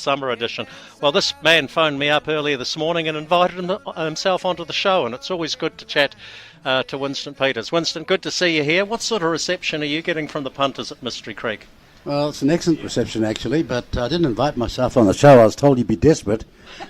Summer edition. Well, this man phoned me up earlier this morning and invited himself onto the show, and it's always good to chat to Winston Peters. Winston, good to see you here. What sort of reception are you getting from the punters at Mystery Creek? Well, it's an excellent reception, actually, but I didn't invite myself on the show. I was told you'd be desperate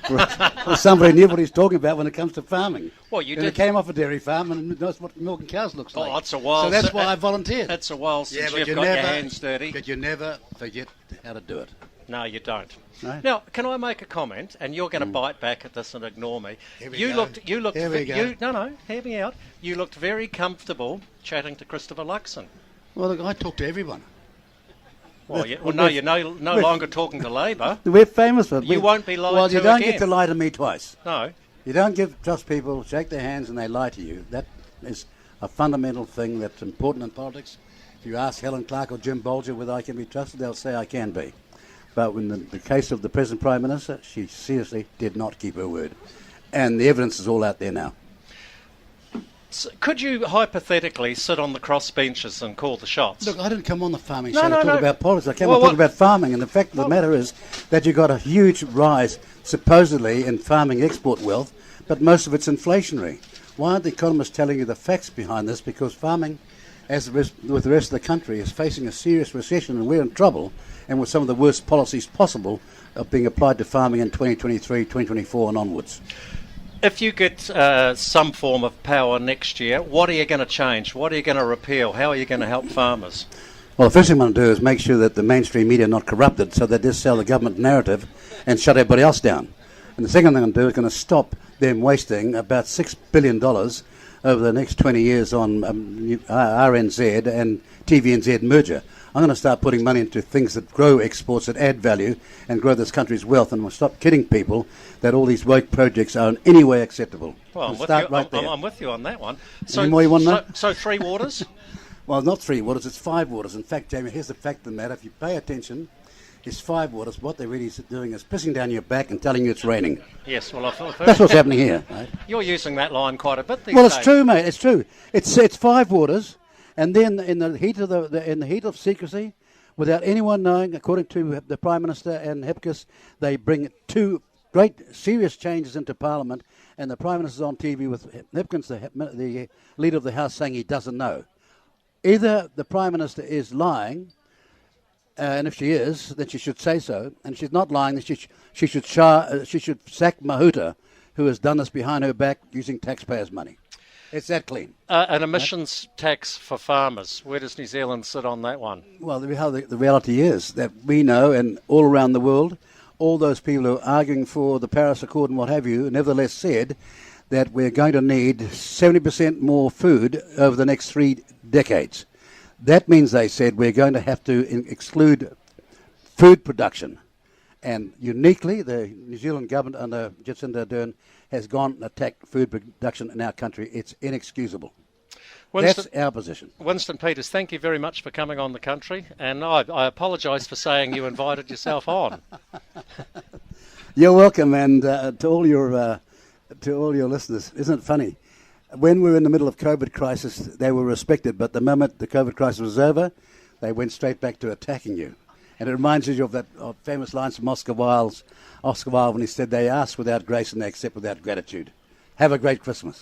for somebody who knew what he's talking about when it comes to farming. Well, you and did. It came off a dairy farm and knows what milk and cows looks like. Oh, it's a while. So that's why I volunteered. It's a while since but you've got your hands dirty. But you never forget how to do it. No, you don't. No? Now, can I make a comment? And you're going to bite back at this and ignore me. Here we You go. looked. Here we go. No, hear me out. You looked very comfortable chatting to Christopher Luxon. Well, look, I talk to everyone. Well, you're no longer talking to Labor. We're famous for it. You won't be lied Well, to you don't again. get to lie to me twice. No. You don't trust people, shake their hands, and they lie to you. That is a fundamental thing that's important in politics. If you ask Helen Clark or Jim Bolger whether I can be trusted, they'll say I can be. But in the case of the present Prime Minister, she seriously did not keep her word. And the evidence is all out there now. So could you hypothetically sit on the cross benches and call the shots? Look, I didn't come on the farming No, show no, to talk no. about politics. I came Well, to talk what- about farming. And the fact of the matter is that you got a huge rise, supposedly, in farming export wealth, but most of it's inflationary. Why aren't the economists telling you the facts behind this? Because farming, with the rest of the country, is facing a serious recession, and we're in trouble, and with some of the worst policies possible being applied to farming in 2023, 2024 and onwards. If you get some form of power next year, what are you going to change? What are you going to repeal? How are you going to help farmers? Well, the first thing I'm going to do is make sure that the mainstream media are not corrupted, so they just sell the government narrative and shut everybody else down. And the second thing I'm going to do is going to stop them wasting about $6 billion over the next 20 years on RNZ and TVNZ merger. I'm going to start putting money into things that grow exports, that add value and grow this country's wealth, and we'll stop kidding people that all these woke projects are in any way acceptable. Well, I'm with you on that one. So, Any more you want to know? So Three Waters? Well, not Three Waters, it's Five Waters. In fact, Jamie, here's the fact of the matter. If you pay attention, it's Five Waters. What they're really doing is pissing down your back and telling you it's raining. Yes, well, I've heard That's what's happening here. Right? You're using that line quite a bit these Well, days. it's true, mate. It's true. It's Five Waters, and then in the heat of secrecy, without anyone knowing, according to the Prime Minister and Hipkiss, they bring two great serious changes into Parliament, and the Prime Minister's on TV with Hipkins, the leader of the House, saying he doesn't know. Either the Prime Minister is lying, and if she is, then she should say so. And if she's not lying, then she should sack Mahuta, who has done this behind her back using taxpayers' money. It's that clean. An emissions tax for farmers. Where does New Zealand sit on that one? Well, the reality is that we know, and all around the world, all those people who are arguing for the Paris Accord and what have you, nevertheless said that we're going to need 70% more food over the next 3 decades. That means, they said, we're going to have to exclude food production. And uniquely, the New Zealand government under Jacinda Ardern has gone and attacked food production in our country. It's inexcusable. That's our position. Winston Peters, thank you very much for coming on the country. And I apologise for saying you invited yourself on. You're welcome, and to all your listeners, isn't it funny? When we were in the middle of COVID crisis, they were respected, but the moment the COVID crisis was over, they went straight back to attacking you. And it reminds you of that famous lines from Oscar Wilde when he said, they ask without grace and they accept without gratitude. Have a great Christmas.